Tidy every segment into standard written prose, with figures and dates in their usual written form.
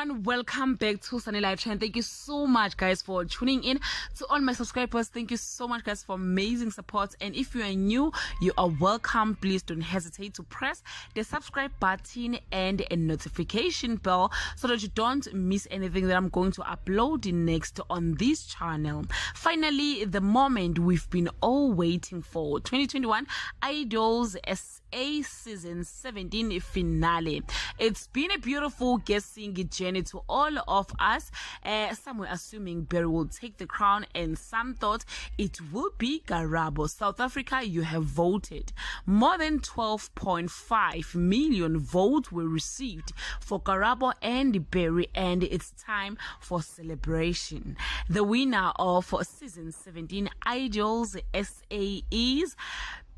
everyone, welcome back to Sunny Live Channel. Thank you so much guys for tuning in. To all my subscribers, thank you so much guys for amazing support, and if you are new, you are welcome. Please don't hesitate to press the subscribe button and a notification bell so that you don't miss anything that I'm going to upload next on this channel. Finally, the moment we've been all waiting for, 2021 Idols SA season 17 finale. It's been a beautiful guessing journey to all of us. Some were assuming Berry will take the crown, and some thought it would be Karabo. South Africa, you have voted. More than 12.5 million votes were received for Karabo and Berry, and it's time for celebration. The winner of season 17 Idols SA is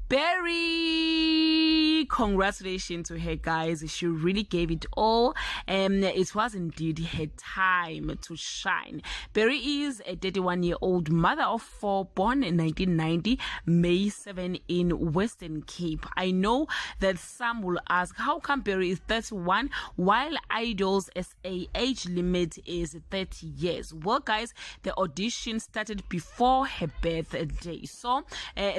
Berry. Congratulations to her, guys. She really gave it all, and it was indeed her time to shine. Berry is a 31-year-old mother of 4, born in 1990, May 7 in Western Cape. I know that some will ask, how come Berry is 31 while Idols SA age limit is 30 years? Well, guys, the audition started before her birthday, so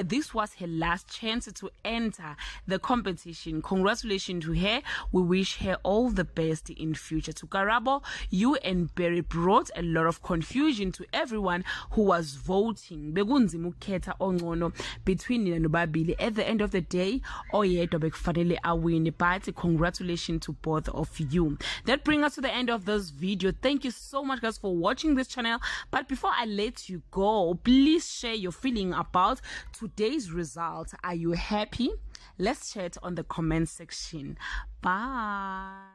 this was her last chance to enter the competition. Congratulations to her. We wish her all the best in future. To Karabo, you and Berry brought a lot of confusion to everyone who was voting. Bekunzima ukukhetha ongcono between nina nobabili. At the end of the day, oyedwa bekufanele awine, but congratulations to both of you. That brings us to the end of this video. Thank you so much guys for watching this channel, but before I let you go, please share your feeling about today's result. Are you happy? Let's chat on the comment section. Bye.